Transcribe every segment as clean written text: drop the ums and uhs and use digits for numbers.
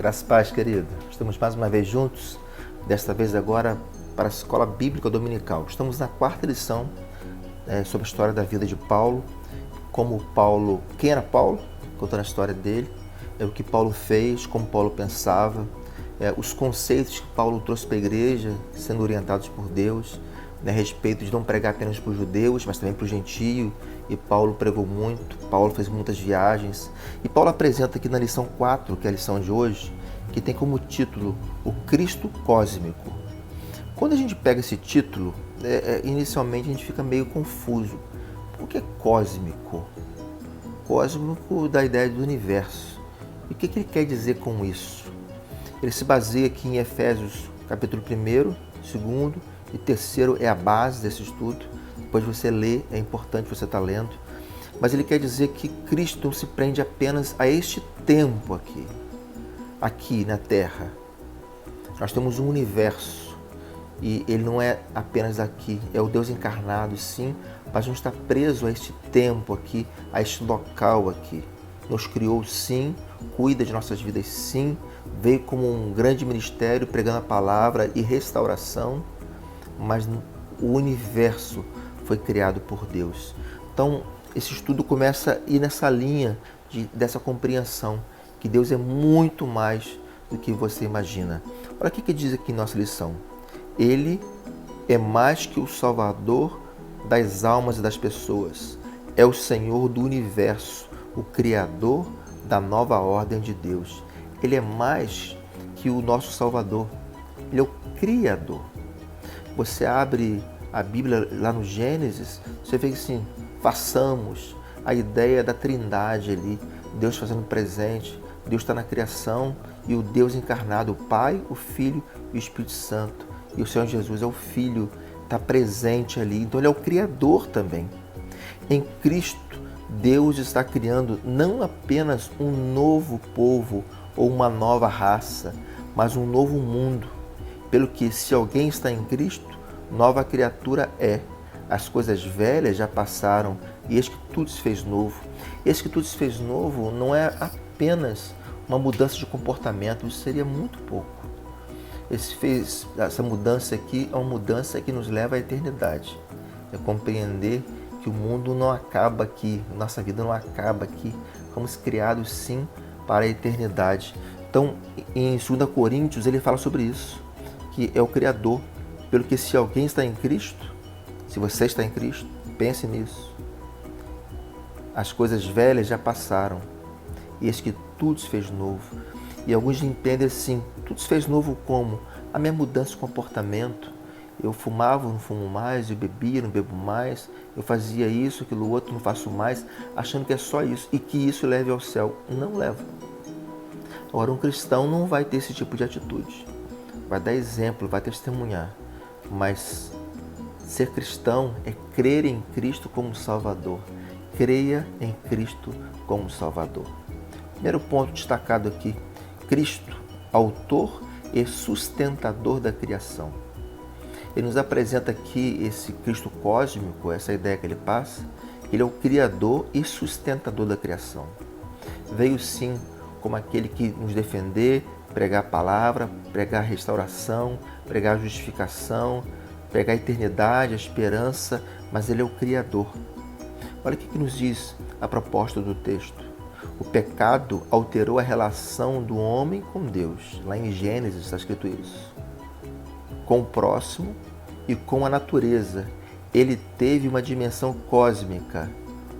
Graças a paz, querido. Estamos mais uma vez juntos, desta vez agora para a Escola Bíblica Dominical. Estamos na quarta lição sobre a história da vida de Paulo, quem era Paulo, contando a história dele, o que Paulo fez, como Paulo pensava, os conceitos que Paulo trouxe para a igreja, sendo orientados por Deus, a respeito de não pregar apenas para os judeus, mas também para o gentio, e Paulo pregou muito, Paulo fez muitas viagens, e Paulo apresenta aqui na lição 4, que é a lição de hoje, que tem como título o Cristo Cósmico. Quando a gente pega esse título, inicialmente a gente fica meio confuso. O que é cósmico? Cósmico dá a ideia do universo. E o que ele quer dizer com isso? Ele se baseia aqui em Efésios capítulo 1, 2 e 3 é a base desse estudo. Depois você lê, é importante você estar lendo. Mas ele quer dizer que Cristo não se prende apenas a este tempo aqui na Terra. Nós temos um universo e ele não é apenas aqui, é o Deus encarnado, sim, mas não está preso a este tempo aqui, a este local aqui. Nos criou, sim, cuida de nossas vidas, sim, veio como um grande ministério pregando a palavra e restauração, mas o universo foi criado por Deus. Então, esse estudo começa a ir nessa linha dessa compreensão, que Deus é muito mais do que você imagina. Olha o que diz aqui em nossa lição. Ele é mais que o Salvador das almas e das pessoas. É o Senhor do universo, o Criador da nova ordem de Deus. Ele é mais que o nosso Salvador. Ele é o Criador. Você abre a Bíblia lá no Gênesis, você vê assim, façamos a ideia da trindade ali, Deus fazendo presente, Deus está na criação e o Deus encarnado, o Pai, o Filho e o Espírito Santo. E o Senhor Jesus é o Filho, está presente ali, então Ele é o Criador também. Em Cristo, Deus está criando não apenas um novo povo ou uma nova raça, mas um novo mundo. Pelo que, se alguém está em Cristo, nova criatura é. As coisas velhas já passaram e eis que tudo se fez novo. Eis que tudo se fez novo não é apenas uma mudança de comportamento, isso seria muito pouco. Essa mudança aqui é uma mudança que nos leva à eternidade. É compreender que o mundo não acaba aqui, nossa vida não acaba aqui. Fomos criados sim para a eternidade. Então, em 2 Coríntios, ele fala sobre isso, que é o Criador. Pelo que, se alguém está em Cristo, se você está em Cristo, pense nisso. As coisas velhas já passaram e eis que tudo se fez novo. E alguns entendem assim, tudo se fez novo como? A minha mudança de comportamento. Eu fumava, não fumo mais, eu bebia, não bebo mais, eu fazia isso, aquilo outro, não faço mais, achando que é só isso e que isso leve ao céu. Não leva. Agora, um cristão não vai ter esse tipo de atitude. Vai dar exemplo, vai testemunhar. Mas ser cristão é crer em Cristo como Salvador. Creia em Cristo como Salvador. Primeiro ponto destacado aqui, Cristo, autor e sustentador da criação. Ele nos apresenta aqui esse Cristo cósmico, essa ideia que ele passa. Ele é o Criador e sustentador da criação. Veio sim como aquele que nos defender, pregar a palavra, pregar a restauração, pregar a justificação, pregar a eternidade, a esperança, mas ele é o Criador. Olha o que nos diz a proposta do texto. O pecado alterou a relação do homem com Deus. Lá em Gênesis está escrito isso. Com o próximo e com a natureza. Ele teve uma dimensão cósmica.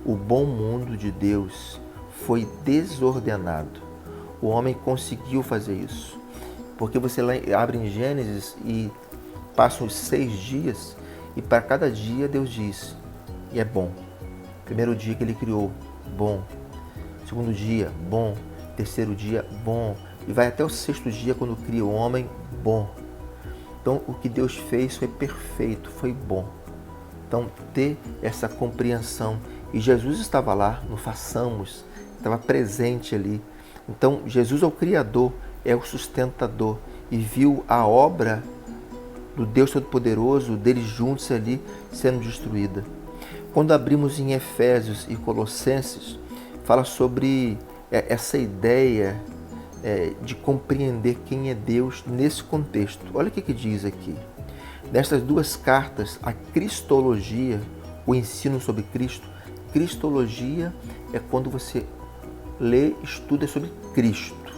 O bom mundo de Deus foi desordenado. O homem conseguiu fazer isso. Porque você lá abre em Gênesis e passa os 6 dias e para cada dia Deus diz, e é bom. Primeiro dia que ele criou, bom. Segundo dia, bom. Terceiro dia, bom. E vai até o 6º dia, quando cria o homem, bom. Então, o que Deus fez foi perfeito, foi bom. Então, ter essa compreensão. E Jesus estava lá, no façamos, estava presente ali. Então, Jesus é o Criador, é o sustentador. E viu a obra do Deus Todo-Poderoso, deles juntos ali, sendo destruída. Quando abrimos em Efésios e Colossenses, fala sobre essa ideia de compreender quem é Deus nesse contexto. Olha o que diz aqui. Nestas duas cartas, a cristologia, o ensino sobre Cristo. Cristologia é quando você lê, estuda sobre Cristo.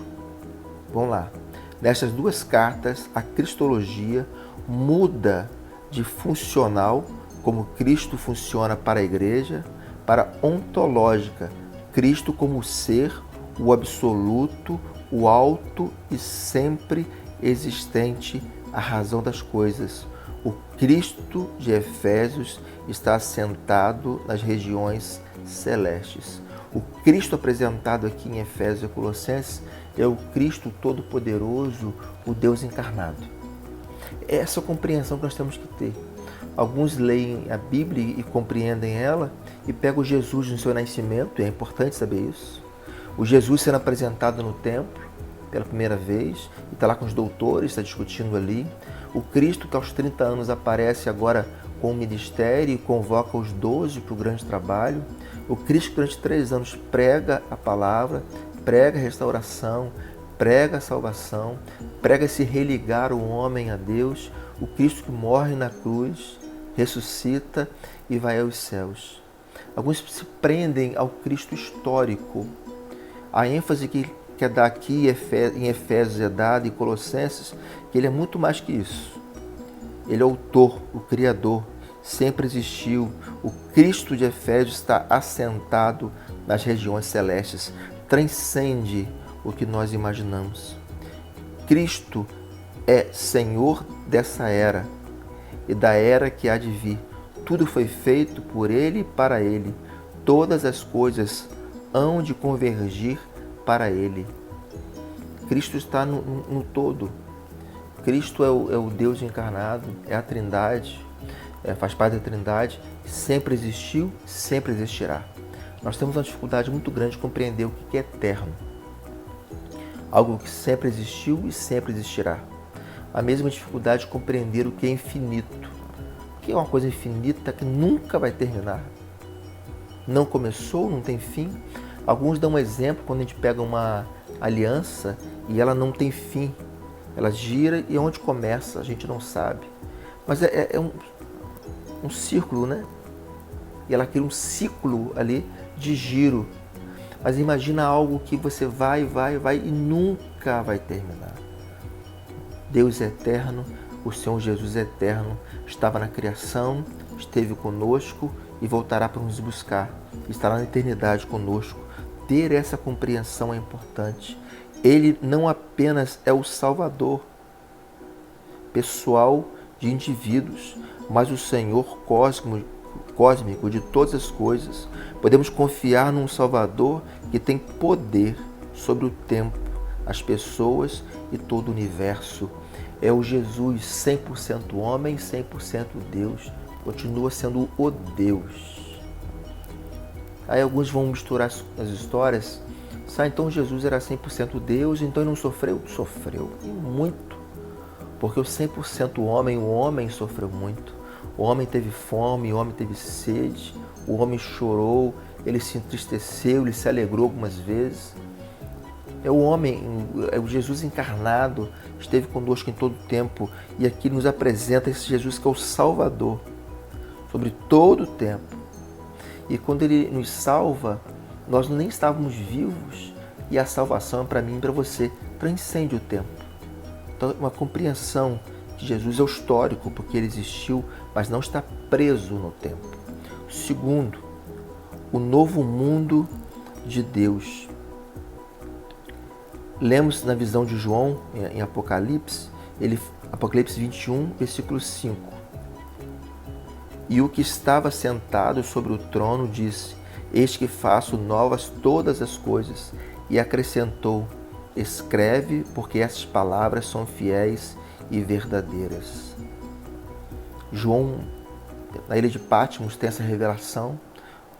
Vamos lá. Nestas duas cartas, a cristologia muda de funcional, como Cristo funciona para a igreja, para ontológica, Cristo como ser, o absoluto, o alto e sempre existente, a razão das coisas. O Cristo de Efésios está assentado nas regiões celestes. O Cristo apresentado aqui em Efésios e Colossenses é o Cristo Todo-Poderoso, o Deus encarnado. É essa compreensão que nós temos que ter. Alguns leem a Bíblia e compreendem ela e pegam Jesus no seu nascimento, e é importante saber isso. O Jesus sendo apresentado no templo pela primeira vez, e está lá com os doutores, está discutindo ali. O Cristo que aos 30 anos aparece agora com o ministério e convoca os 12 para o grande trabalho. O Cristo que durante 3 anos prega a palavra, prega a restauração, prega a salvação, prega se religar o homem a Deus. O Cristo que morre na cruz, ressuscita e vai aos céus. Alguns se prendem ao Cristo histórico. A ênfase que é daqui em Efésios é dada, em Colossenses, que ele é muito mais que isso. Ele é o autor, o Criador, sempre existiu. O Cristo de Efésios está assentado nas regiões celestes, transcende o que nós imaginamos. Cristo é Senhor dessa era e da era que há de vir. Tudo foi feito por Ele e para Ele. Todas as coisas hão de convergir para Ele. Cristo está no todo. Cristo é o Deus encarnado, é a Trindade, faz parte da Trindade, sempre existiu, sempre existirá. Nós temos uma dificuldade muito grande de compreender o que é eterno. Algo que sempre existiu e sempre existirá. A mesma dificuldade de compreender o que é infinito. O que é uma coisa infinita que nunca vai terminar. Não começou, não tem fim. Alguns dão um exemplo quando a gente pega uma aliança e ela não tem fim. Ela gira e onde começa a gente não sabe. Mas é um círculo, né? E ela cria um ciclo ali de giro. Mas imagina algo que você vai e nunca vai terminar. Deus é eterno, o Senhor Jesus é eterno, estava na criação, esteve conosco e voltará para nos buscar. Estará na eternidade conosco. Ter essa compreensão é importante. Ele não apenas é o Salvador pessoal de indivíduos, mas o Senhor cósmico de todas as coisas. Podemos confiar num Salvador que tem poder sobre o tempo, as pessoas e todo o universo. É o Jesus 100% homem, 100% Deus. Continua sendo o Deus. Aí alguns vão misturar as histórias. Então Jesus era 100% Deus, então ele não sofreu? Sofreu, e muito. Porque o 100% homem, o homem sofreu muito. O homem teve fome, o homem teve sede, o homem chorou, ele se entristeceu, ele se alegrou algumas vezes. É o homem, é o Jesus encarnado, esteve conosco em todo o tempo e aqui nos apresenta esse Jesus que é o Salvador sobre todo o tempo. E quando ele nos salva, nós nem estávamos vivos e a salvação para mim e para você transcende o tempo. Então, uma compreensão que Jesus é o histórico, porque ele existiu, mas não está preso no tempo. Segundo, o novo mundo de Deus. Lemos na visão de João, em Apocalipse, Apocalipse 21, versículo 5. E o que estava sentado sobre o trono disse: Eis que faço novas todas as coisas. E acrescentou: Escreve, porque essas palavras são fiéis e verdadeiras. João, na ilha de Patmos, tem essa revelação,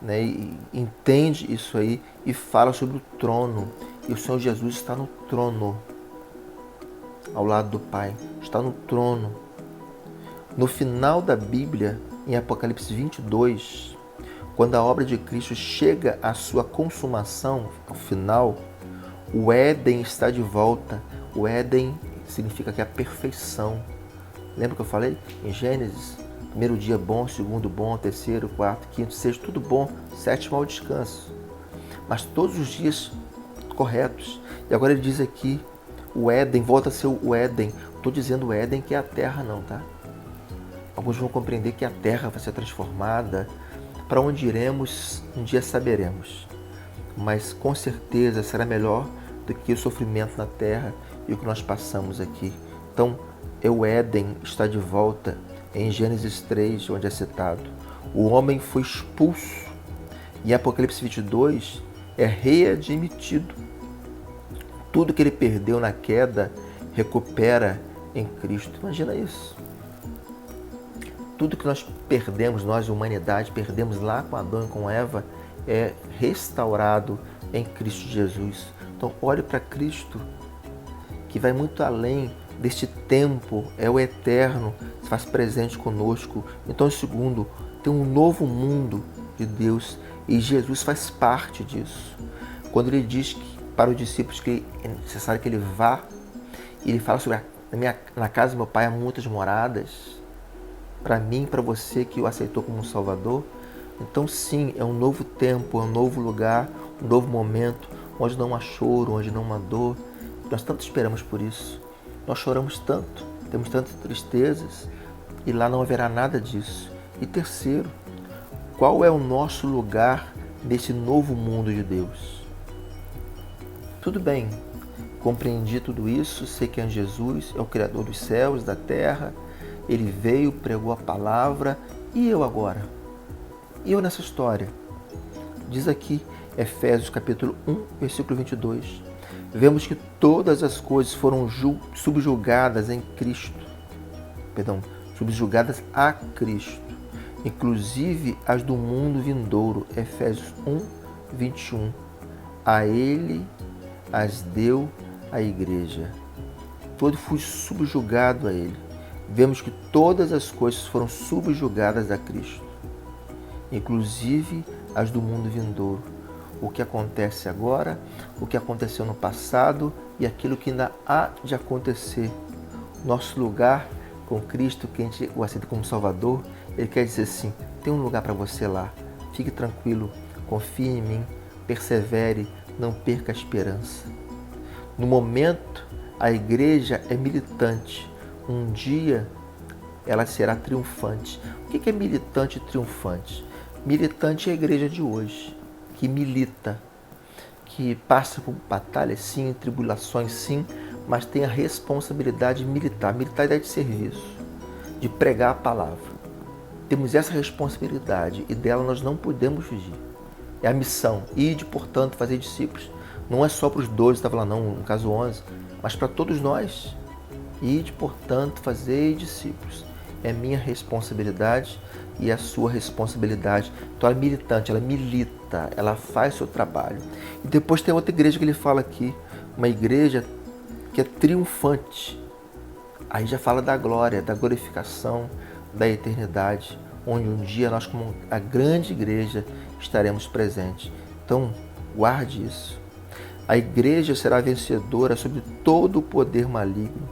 né, e entende isso aí e fala sobre o trono. E o Senhor Jesus está no trono, ao lado do Pai, está no trono. No final da Bíblia, em Apocalipse 22, quando a obra de Cristo chega à sua consumação, ao final, O Éden está de volta. O Éden significa que é a perfeição. Lembra que eu falei? Em Gênesis, primeiro dia bom, segundo bom, terceiro, quarto, quinto, sexto, tudo bom. Sétimo ao descanso. Mas todos os dias corretos. E agora ele diz aqui, o Éden, volta a ser o Éden. Estou dizendo o Éden que é a terra não, tá? Alguns vão compreender que a terra vai ser transformada. Para onde iremos, um dia saberemos. Mas com certeza será melhor do que o sofrimento na terra e o que nós passamos aqui. Então, o Éden está de volta em Gênesis 3, onde é citado. O homem foi expulso e em Apocalipse 22 é readmitido. Tudo que ele perdeu na queda recupera em Cristo. Imagina isso. Tudo que nós perdemos, nós, humanidade, perdemos lá com Adão e com Eva, é restaurado em Cristo Jesus. Então, olhe para Cristo, que vai muito além deste tempo, é o eterno, se faz presente conosco. Então, segundo, tem um novo mundo de Deus e Jesus faz parte disso. Quando ele diz que, para os discípulos que é necessário que ele vá, e ele fala sobre na casa do meu pai há muitas moradas, para mim e para você que o aceitou como um Salvador. Então sim, é um novo tempo, é um novo lugar, um novo momento, onde não há choro, onde não há dor. Nós tanto esperamos por isso. Nós choramos tanto, temos tantas tristezas, e lá não haverá nada disso. E terceiro, qual é o nosso lugar nesse novo mundo de Deus? Tudo bem, compreendi tudo isso, sei que é Jesus, é o Criador dos céus, da terra, ele veio, pregou a palavra, e eu agora? E eu nessa história? Diz aqui, Efésios capítulo 1, versículo 22, vemos que todas as coisas foram subjugadas em Cristo, subjugadas a Cristo, inclusive as do mundo vindouro, Efésios 1, 21, a Ele as deu a igreja. Todo foi subjugado a Ele. Vemos que todas as coisas foram subjugadas a Cristo, inclusive as do mundo vindouro. O que acontece agora, o que aconteceu no passado e aquilo que ainda há de acontecer. Nosso lugar com Cristo, que a gente o aceita como Salvador, Ele quer dizer assim, tem um lugar para você lá. Fique tranquilo, confie em mim, persevere, não perca a esperança. No momento, a igreja é militante. Um dia ela será triunfante. O que é militante e triunfante? Militante é a igreja de hoje, que milita, que passa por batalhas sim, tribulações sim, mas tem a responsabilidade militar. Militar é de serviço, de pregar a palavra. Temos essa responsabilidade e dela nós não podemos fugir. É a missão. Ide, portanto, fazer discípulos. Não é só para os 12, estava lá não, no caso 11, mas para todos nós. Ide, portanto, fazer discípulos. É minha responsabilidade e a sua responsabilidade. Então ela é militante, ela milita, ela faz seu trabalho. E depois tem outra igreja que ele fala aqui, uma igreja que é triunfante. Aí já fala da glória, da glorificação, da eternidade, onde um dia nós, como a grande igreja, estaremos presentes. Então, guarde isso. A igreja será vencedora sobre todo o poder maligno.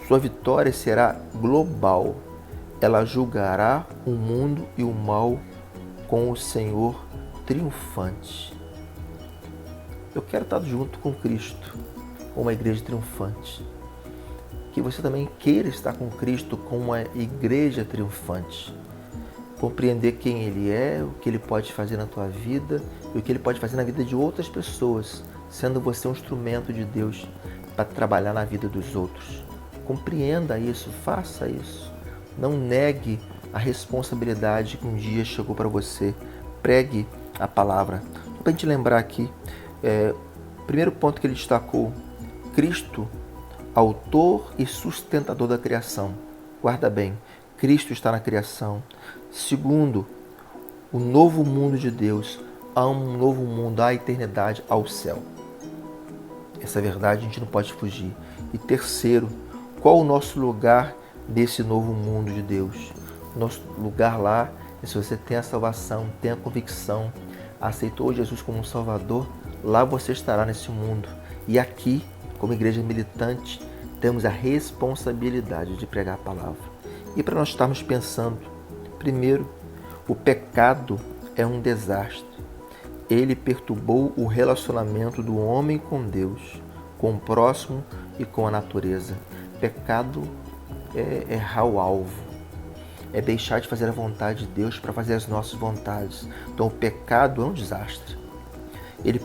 Sua vitória será global. Ela julgará o mundo e o mal com o Senhor triunfante. Eu quero estar junto com Cristo, com uma igreja triunfante. Que você também queira estar com Cristo, com uma igreja triunfante. Compreender quem Ele é, o que Ele pode fazer na tua vida e o que Ele pode fazer na vida de outras pessoas, sendo você um instrumento de Deus para trabalhar na vida dos outros. Compreenda isso, faça isso. Não negue a responsabilidade que um dia chegou para você. Pregue a palavra. Só para a gente lembrar aqui, o primeiro ponto que ele destacou, Cristo, autor e sustentador da criação. Guarda bem, Cristo está na criação. Segundo, o novo mundo de Deus. Há um novo mundo, há a eternidade, ao céu. Essa verdade a gente não pode fugir. E terceiro, qual o nosso lugar nesse novo mundo de Deus? Nosso lugar lá é se você tem a salvação, tem a convicção, aceitou Jesus como um Salvador, lá você estará nesse mundo. E aqui, como igreja militante, temos a responsabilidade de pregar a palavra. E para nós estarmos pensando, primeiro, o pecado é um desastre. Ele perturbou o relacionamento do homem com Deus, com o próximo e com a natureza. Pecado é errar o alvo, é deixar de fazer a vontade de Deus para fazer as nossas vontades. Então o pecado é um desastre. Ele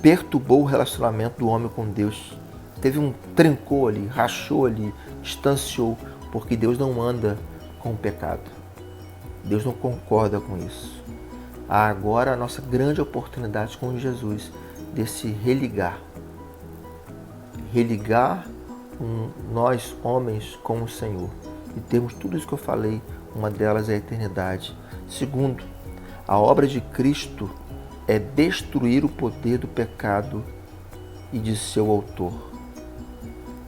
perturbou o relacionamento do homem com Deus. Teve um trancou ali, rachou ali, distanciou, porque Deus não anda com o pecado. Deus não concorda com isso. Há agora a nossa grande oportunidade com Jesus de se religar. Religar nós, homens, com o Senhor. E temos tudo isso que eu falei, uma delas é a eternidade. Segundo, a obra de Cristo é destruir o poder do pecado e de seu autor.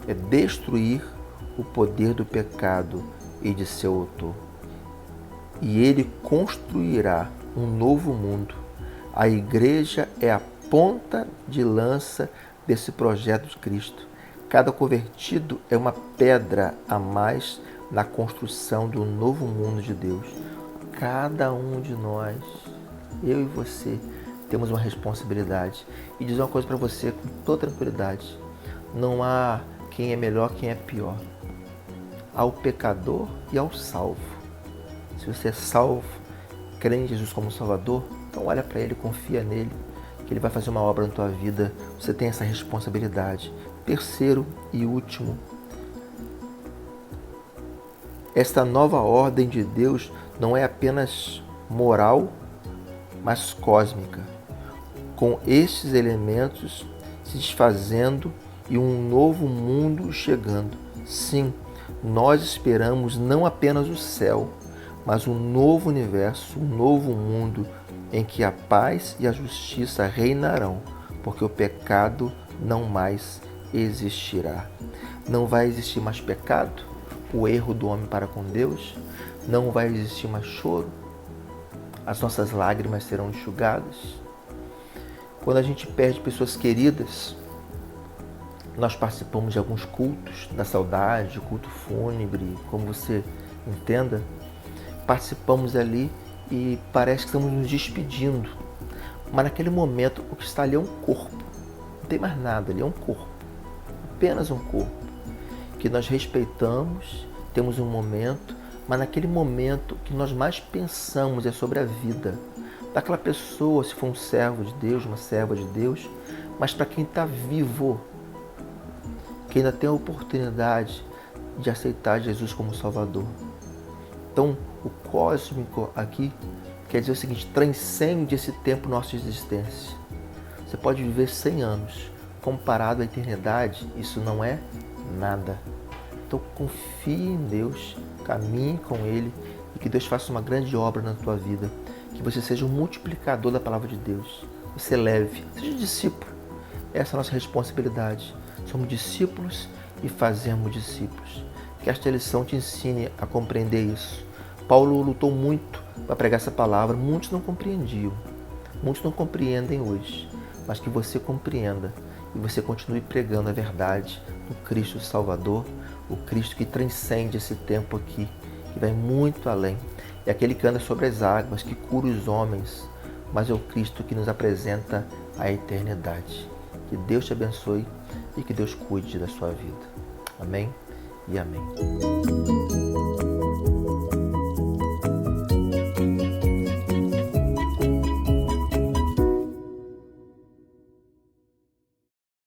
É destruir o poder do pecado e de seu autor. E ele construirá um novo mundo. A igreja é a ponta de lança desse projeto de Cristo. Cada convertido é uma pedra a mais na construção do novo mundo de Deus. Cada um de nós, eu e você, temos uma responsabilidade. E dizer uma coisa para você com toda tranquilidade: não há quem é melhor, quem é pior. Há o pecador e há o salvo. Se você é salvo, crê em Jesus como Salvador, então olha para Ele, confia nele, que Ele vai fazer uma obra na tua vida. Você tem essa responsabilidade. Terceiro e último, esta nova ordem de Deus não é apenas moral, mas cósmica, com estes elementos se desfazendo e um novo mundo chegando. Sim, nós esperamos não apenas o céu, mas um novo universo, um novo mundo em que a paz e a justiça reinarão, porque o pecado não mais existirá. Não vai existir mais pecado, o erro do homem para com Deus, não vai existir mais choro, as nossas lágrimas serão enxugadas. Quando a gente perde pessoas queridas, nós participamos de alguns cultos da saudade, culto fúnebre, como você entenda, participamos ali e parece que estamos nos despedindo, mas naquele momento o que está ali é um corpo, não tem mais nada ali, é um corpo, apenas um corpo, que nós respeitamos, temos um momento, mas naquele momento que nós mais pensamos é sobre a vida daquela pessoa, se for um servo de Deus, uma serva de Deus, mas para quem está vivo, que ainda tem a oportunidade de aceitar Jesus como Salvador. Então, o cósmico aqui quer dizer o seguinte: transcende esse tempo nossa existência. Você pode viver 100 anos, comparado à eternidade, isso não é nada. Então, confie em Deus, caminhe com Ele e que Deus faça uma grande obra na tua vida. Que você seja um multiplicador da palavra de Deus. Você leve, seja discípulo. Essa é a nossa responsabilidade. Somos discípulos e fazemos discípulos. Que esta lição te ensine a compreender isso. Paulo lutou muito para pregar essa palavra. Muitos não compreendiam. Muitos não compreendem hoje. Mas que você compreenda e você continue pregando a verdade do Cristo Salvador, o Cristo que transcende esse tempo aqui, que vai muito além. É aquele que anda sobre as águas, que cura os homens, mas é o Cristo que nos apresenta a eternidade. Que Deus te abençoe e que Deus cuide da sua vida. Amém e amém.